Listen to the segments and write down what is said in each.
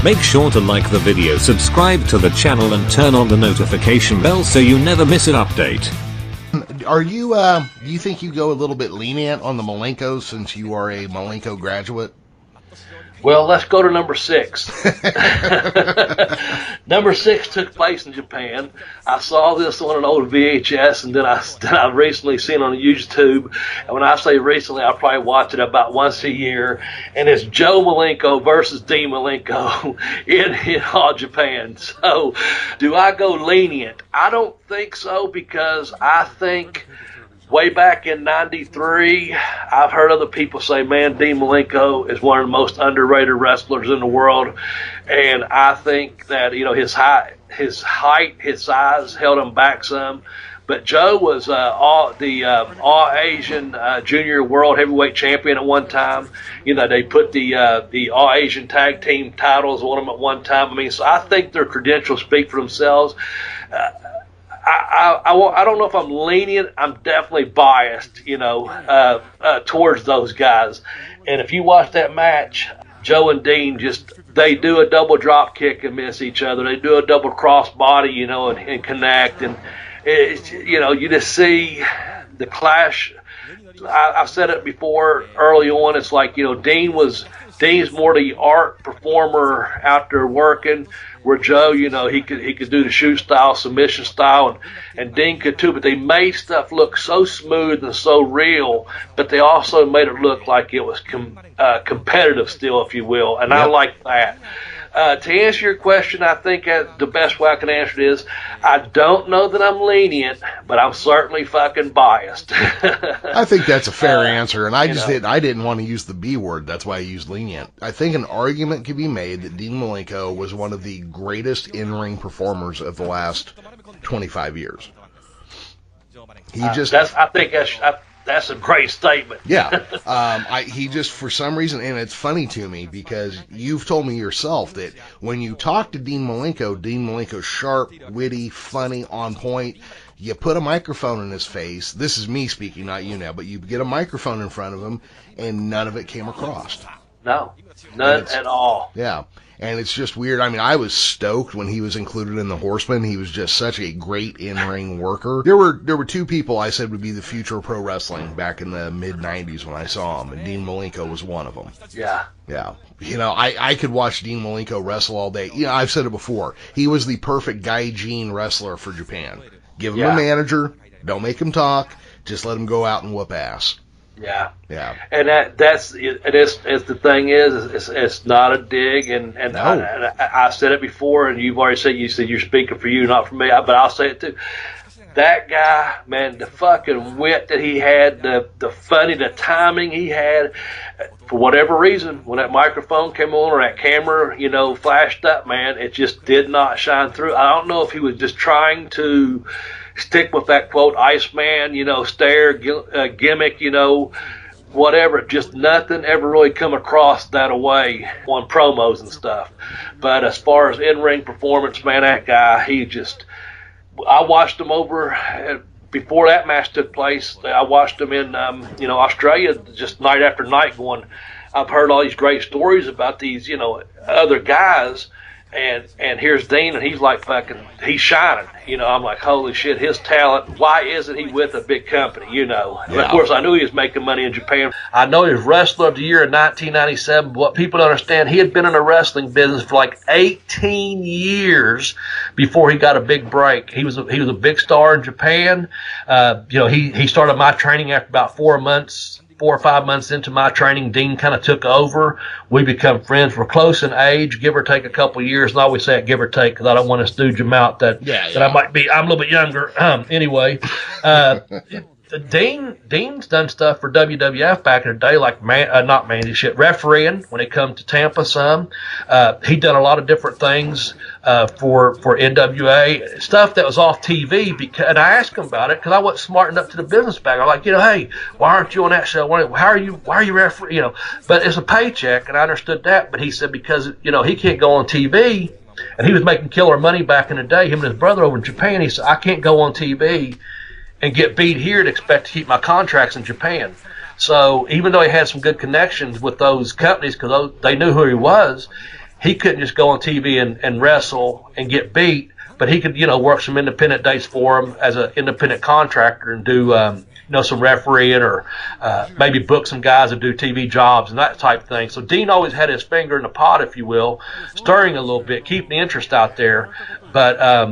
Make sure to like the video, subscribe to the channel and turn on the notification bell so you never miss an update. Are you, do you think you go a little bit lenient on the Malenkos since you are a Malenko graduate? Well, let's go to number 6. Number 6 took place in Japan. I saw this on an old VHS, and then I recently seen it on YouTube. And when I say recently, I probably watch it about once a year. And it's Joe Malenko versus Dean Malenko in All Japan. So, do I go lenient? I don't think so, because I think way back in '93, I've heard other people say, man, Dean Malenko is one of the most underrated wrestlers in the world. And I think that, you know, his height, his size held him back some. But Joe was all Asian junior world heavyweight champion at one time. You know, they put the All Asian tag team titles on him at one time. I mean, so I think their credentials speak for themselves. I don't know if I'm lenient. I'm definitely biased, you know, towards those guys. And if you watch that match, Joe and Dean they do a double drop kick and miss each other. They do a double cross body, you know, and connect. And it's, you know, you just see the clash. I've said it before early on. It's like, you know, Dean's more the art performer out there working, where Joe, you know, he could do the shoot style, submission style, and Dean could too. But they made stuff look so smooth and so real, but they also made it look like it was competitive still, if you will. And yep. I like that. To answer your question, I think the best way I can answer it is, I don't know that I'm lenient, but I'm certainly fucking biased. I think that's a fair answer, and I didn't want to use the B word. That's why I used lenient. I think an argument could be made that Dean Malenko was one of the greatest in-ring performers of the last 25 years. That's a great statement. Yeah. He just, for some reason, and it's funny to me because you've told me yourself that when you talk to Dean Malenko's sharp, witty, funny, on point. You put a microphone in his face. This is me speaking, not you now, but you get a microphone in front of him, and none of it came across. No, none at all. Yeah. And it's just weird. I mean, I was stoked when he was included in the Horsemen. He was just such a great in-ring worker. There were two people I said would be the future of pro wrestling back in the mid-'90s when I saw him, and Dean Malenko was one of them. Yeah. Yeah. You know, I could watch Dean Malenko wrestle all day. You know, I've said it before. He was the perfect Gaijin wrestler for Japan. Give him a manager. Don't make him talk. Just let him go out and whoop ass. Yeah. Yeah. And that's the thing is, it's not a dig, and no. I said it before, and you've already said you're speaking for you, not for me, but I'll say it too. That guy, man, the fucking wit that he had, the timing he had, for whatever reason, when that microphone came on or that camera, you know, flashed up, man, it just did not shine through. I don't know if he was just trying to stick with that quote Iceman, you know, stare gimmick, you know, whatever. Just nothing ever really come across that way on promos and stuff. But as far as in-ring performance, man, that guy, I watched him over before that match took place. I watched him in, you know, Australia just night after night going, I've heard all these great stories about these, you know, other guys. And here's Dean, and he's like he's shining. You know, I'm like, holy shit, his talent. Why isn't he with a big company? You know, yeah. And of course, I knew he was making money in Japan. I know he was Wrestler of the Year in 1997. But what people don't understand, he had been in the wrestling business for like 18 years before he got a big break. He was a big star in Japan. You know, he started my training after about 4 or 5 months into my training. Dean kind of took over. We become friends. We're close in age, give or take a couple of years. And I always say it, give or take, because I don't want to stooge him out that I might be. I'm a little bit younger. Anyway, Dean's done stuff for WWF back in the day, like refereeing when it comes to Tampa some. He done a lot of different things for NWA, stuff that was off TV. And I asked him about it because I wasn't smart enough to the business back. I'm like, you know, hey, why aren't you on that show? Why are you refereeing? You know, but it's a paycheck, and I understood that. But he said because, you know, he can't go on TV, and he was making killer money back in the day. Him and his brother over in Japan. He said, I can't go on TV and get beat here to expect to keep my contracts in Japan. So even though he had some good connections with those companies because they knew who he was, he couldn't just go on TV and wrestle and get beat, but he could, work some independent dates for him as an independent contractor and do, some refereeing or maybe book some guys that do TV jobs and that type of thing. So Dean always had his finger in the pot, if you will, stirring a little bit, keeping the interest out there. But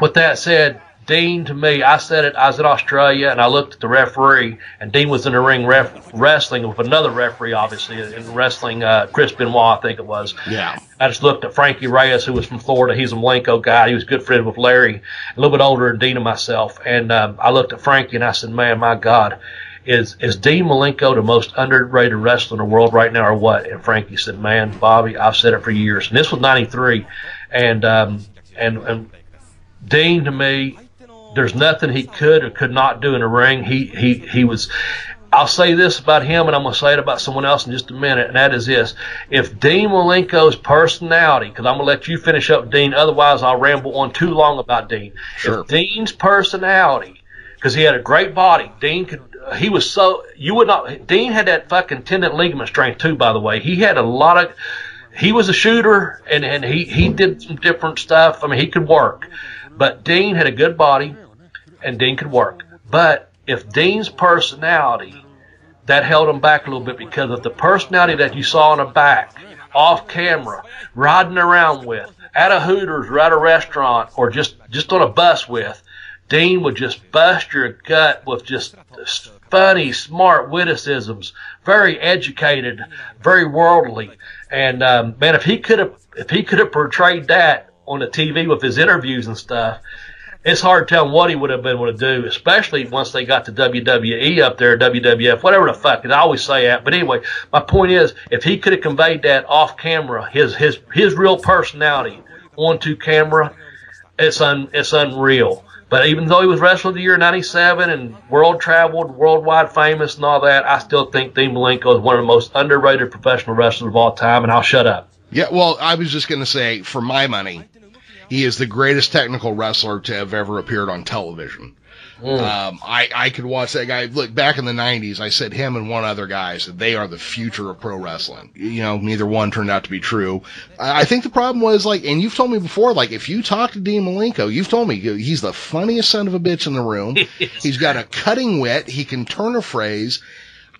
with that said, Dean, to me, I said it, I was in Australia, and I looked at the referee, and Dean was in the ring wrestling with another referee, obviously, in wrestling, Chris Benoit, I think it was. Yeah. I just looked at Frankie Reyes, who was from Florida. He's a Malenko guy. He was good friends with Larry, a little bit older than Dean and myself. And I looked at Frankie, and I said, man, my God, is Dean Malenko the most underrated wrestler in the world right now or what? And Frankie said, man, Bobby, I've said it for years. And this was 93. And Dean, to me, there's nothing he could or could not do in the ring. He was. I'll say this about him, and I'm going to say it about someone else in just a minute, and that is this. If Dean Malenko's personality, because I'm going to let you finish up, Dean, otherwise I'll ramble on too long about Dean. Sure. If Dean's personality, because he had a great body, Dean had that fucking tendon ligament strength too, by the way. He had a lot of, he was a shooter, and he did some different stuff. I mean, he could work. But Dean had a good body, and Dean could work. But if Dean's personality, that held him back a little bit, because of the personality that you saw in the back, off camera, riding around with, at a Hooters or at a restaurant, or just on a bus with, Dean would just bust your gut with just funny, smart witticisms, very educated, very worldly. And man, if he could have portrayed that on the TV with his interviews and stuff, it's hard to tell what he would have been able to do, especially once they got to WWE up there, WWF, whatever the fuck. I always say that. But anyway, my point is, if he could have conveyed that off camera, his real personality onto camera, it's unreal. But even though he was Wrestler of the Year in 97 and world traveled, worldwide famous and all that, I still think Dean Malenko is one of the most underrated professional wrestlers of all time, and I'll shut up. Yeah, well, I was just going to say, for my money, he is the greatest technical wrestler to have ever appeared on television. I could watch that guy. Look, back in the 90s, I said him and one other guy said they are the future of pro wrestling. Neither one turned out to be true. I think the problem was, and you've told me before, if you talk to Dean Malenko, you've told me he's the funniest son of a bitch in the room. He's got a cutting wit. He can turn a phrase.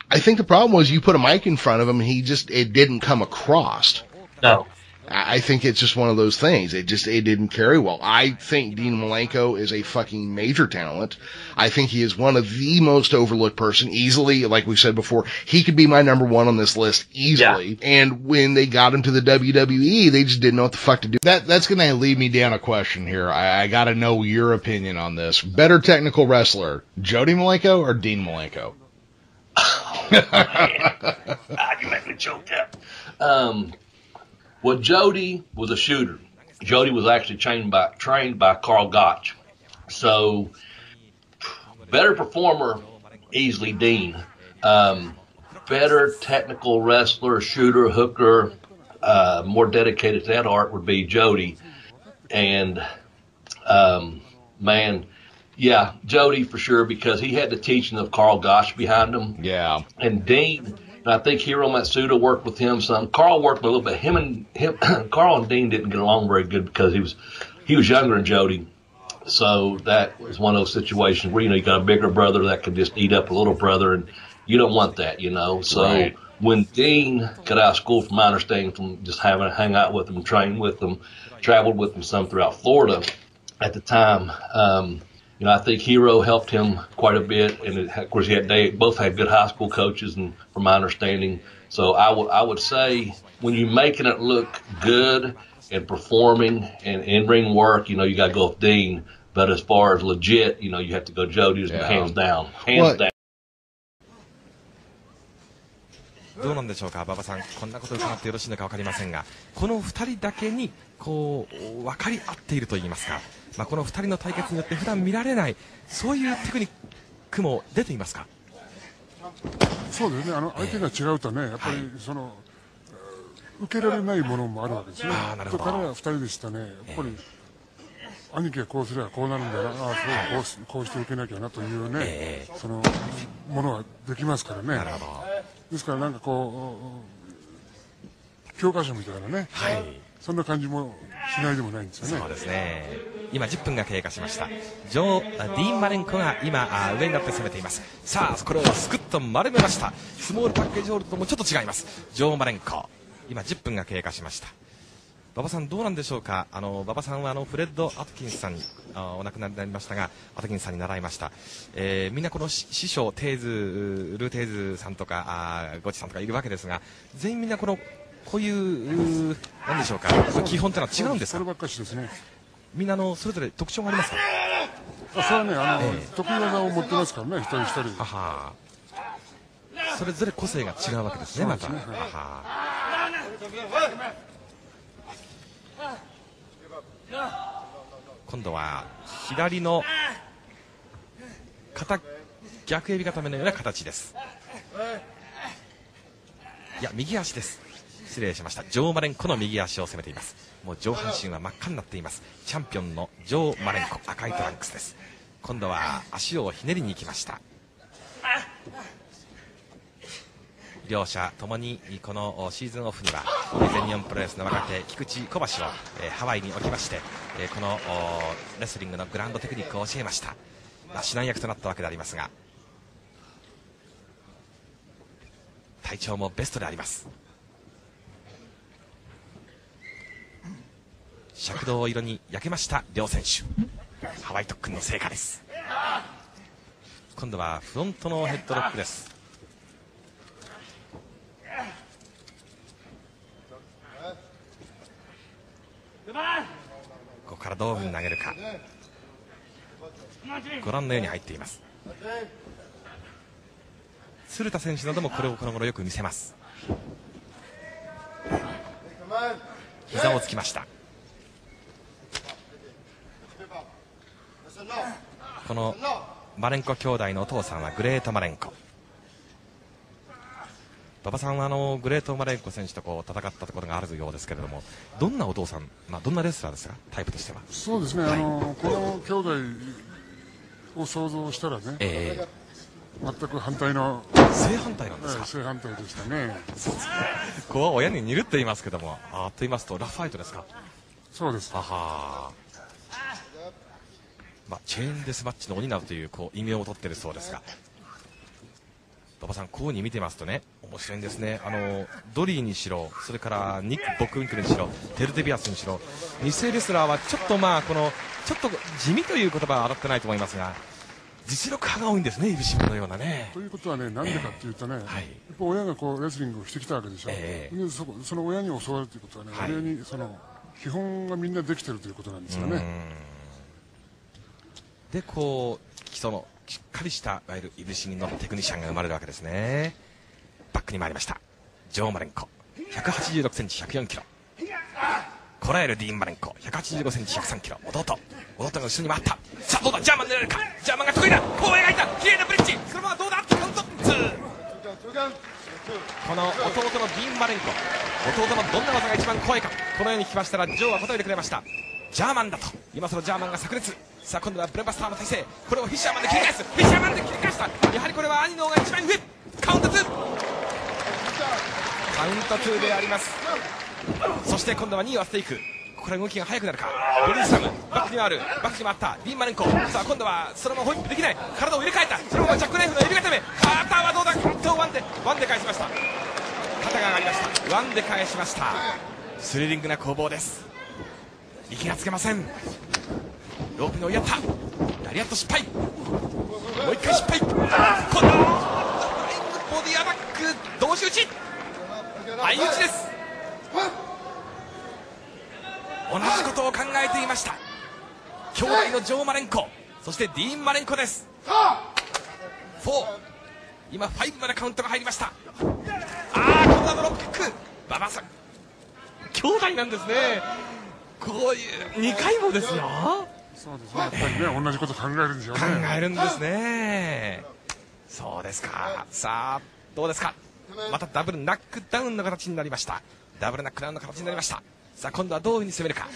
I think the problem was you put a mic in front of him and it didn't come across. No. I think it's just one of those things. It didn't carry well. I think Dean Malenko is a fucking major talent. I think he is one of the most overlooked person easily. Like we said before, he could be my number one on this list easily. Yeah. And when they got him to the WWE, they just didn't know what the fuck to do. That's going to lead me down a question here. I got to know your opinion on this. Better technical wrestler, Jody Malenko or Dean Malenko? Oh, man. You make me choke up. Well, Jody was a shooter. Jody was actually trained by Carl Gotch. So, better performer, easily Dean. Better technical wrestler, shooter, hooker, more dedicated to that art would be Jody. And, man, yeah, Jody for sure, because he had the teaching of Carl Gotch behind him. Yeah. And Dean, I think Hiro Matsuda worked with him some. Carl worked a little bit. Carl and Dean didn't get along very good because he was younger than Jody. So that was one of those situations where, you got a bigger brother that could just eat up a little brother, and you don't want that, So right. When Dean got out of school, from my understanding, from just having to hang out with them, train with them, traveled with them some throughout Florida at the time, I think Hiro helped him quite a bit, and of course they both had good high school coaches, and from my understanding, so I would say when you're making it look good and performing and in-ring work, you got to go with Dean. But as far as legit, you have to go Jody, hands down, hands down. どうなんでしょうか、馬場さん、こんなことを伺ってよろしいのか分かりませんが、この2人だけに分かり合っているといいますか、この2人の対決によって普段見られないそういうテクニックも出ていますか。そうですね、相手が違うとね、やっぱり受けられないものもあるわけですね。彼ら2人でしたね、やっぱり兄貴がこうすればこうなるんだな、こうして受けなきゃなというね、そのものはできますからね。ですから教科書みたいなね、はい、そんな感じもしないでもないんですよね。そうですね。今10分が経過しました。ディーン・マレンコが今上になって攻めています。さあこれをスクッと丸めました。スモールパッケージホールドともちょっと違います。ジョー・マレンコ、今10分が経過しました。馬場さんどうなんでしょうか。馬場さんはフレッド・アトキンスさんにお亡くなりになりましたが、アトキンスさんに習いました。みんなこの師匠ルーテーズさんとかゴチさんとかいるわけですが、全員みんなこういうなんでしょうか、基本というのは違うんですか。そればっかしですね。みんなそれぞれ特徴がありますか。それはね、得意技を持ってますからね、一人一人。はは、それぞれ個性が違うわけですね。また。はは、今度は左の逆エビ固めのような形です。いや、右足です。失礼しました。ジョー・マレンコの右足を攻めています。もう上半身は真っ赤になっています。チャンピオンのジョー・マレンコ、赤いトランクスです。今度は足をひねりに行きました。両者ともにこのシーズンオフには全日本プロレスの若手菊池小橋をハワイに置きまして、このレスリングのグラウンドテクニックを教えました。指南役となったわけでありますが、体調もベストであります。赤銅色に焼けました両選手、ハワイ特訓の成果です。今度はフロントのヘッドロックです。ここからどういうふうに投げるか、ご覧のように入っています。鶴田選手などもこれをこの頃よく見せます。膝をつきました。このマレンコ兄弟のお父さんはグレート・マレンコ。馬場さんはグレート・マレンコ選手と戦ったところがあるようですけれども、どんなお父さん、どんなレスラーですか、タイプとしては。そうですね、はい、この兄弟を想像したらね、全く反対の正反対なんですか。正反対でしたね。ここは親に似るって言いますけども、と言いますとラフファイトですか。そうです。はは、チェーンデスマッチの鬼などという異名を取っているそうですが、馬場さんこういうふうに見てますとね、面白いんですね。ドリーにしろ、それからニック・ボックウィンクルにしろ、テル・デビアスにしろ、2世レスラーはちょっとちょっと地味という言葉は当たってないと思いますが、実力派が多いんですね、イブシムのようなね。ということはね、なんでかっていうとね、やっぱ親がレスリングをしてきたわけでしょ。その親に教わるということはね、親に基本がみんなできてるということなんですよね。で基礎のしっかりしたいわゆるいぶし銀のテクニシャンが生まれるわけですね。バックに回りましたジョー・マレンコ、186センチ104キロ。こらえるディーン・マレンコ、185センチ103キロ。弟が後ろに回った。さあどうだ、ジャーマン狙えるか。ジャーマンが得意だ。こう描いた綺麗なブリッジ、そのままどうだ、カウント2。この弟のディーン・マレンコ、弟のどんな技が一番怖いか、このように聞きましたらジョーは答えてくれました。ジャーマンだと。今そのジャーマンが炸裂。さあ今度はブレバスターの体勢、これをフィッシャーマンで切り返す。フィッシャーマンで切り返した。やはりこれは兄の方が一番上。カウント2、カウント2であります。そして今度は2位を当てていく。ここから動きが速くなるか。ボディスタム、バックに回る、バックに回ったディーン・マレンコ。さあ今度はそのままホイップできない、体を入れ替えた。そのままジャックナイフの指固め。肩はどうだ、ワンで返しました。肩が上がりました。ワンで返しました。スリリングな攻防です。息がつけません。ロープに追いやった。ラリアット失敗。もう一回失敗。今度はボディアタック同時打ち、相打ちです。同じことを考えていました。兄弟のジョー・マレンコ、そしてディーン・マレンコです。4、今5までカウントが入りました。今度はドロップキック。馬場さん兄弟なんですね。こういう2回もですよ。そうですね、やっぱりね、同じこと考えるんですよね。考えるんですね。そうですか。さあどうですか。またダブルナックダウンの形になりました。ダブルナックダウンの形になりました。さあ今度はどういうふうに攻めるか。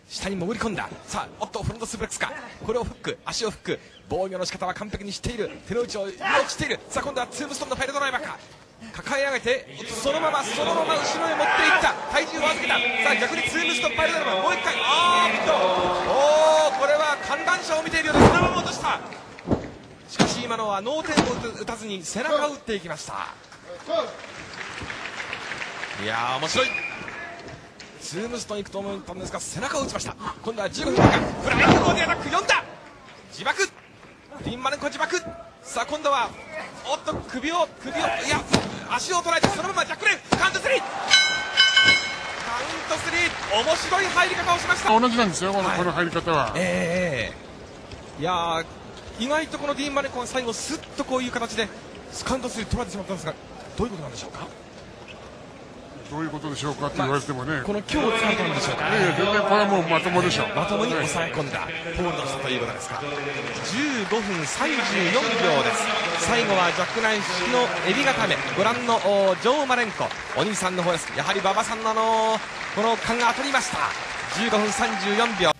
下に潜り込んだ。さあフロントスプレックスか。これをフック、足をフック。防御の仕方は完璧に知っている。手の内をよく知っている。さあ今度はツームストンのファイルドライバーか。抱え上げてそのまま後ろへ持っていった体重を預けた。さあ逆にツームストップパイルドラマもう一回これは観覧車を見ているようでそのまま落とした。しかし今のは脳天を打たずに背中を打っていきました。いやー面白い。ツームストン行くと思ったんですが背中を打ちました。今度は15分間フライングボディアタック4打自爆ディーン・マレンコ自爆。さあ今度は首をいや足を捉えてそのままジャックレンカウント3面白い入り方をしました。同じなんですよ、この入り方は。いや意外とこのディーン・マレンコが最後スッとこういう形でカウント3取られてしまったんですがどういうことなんでしょうか。どういうことでしょうかって言われてもね、この今日使われたんでしょうか。全然これはもうまともでしょう。まともに抑え込んだホールドしたということですか。15分34秒です。最後はジャックナイフ式のエビ固めご覧のジョー・マレンコお兄さんの方です。やはり馬場さんのこの勘が当たりました。15分34秒。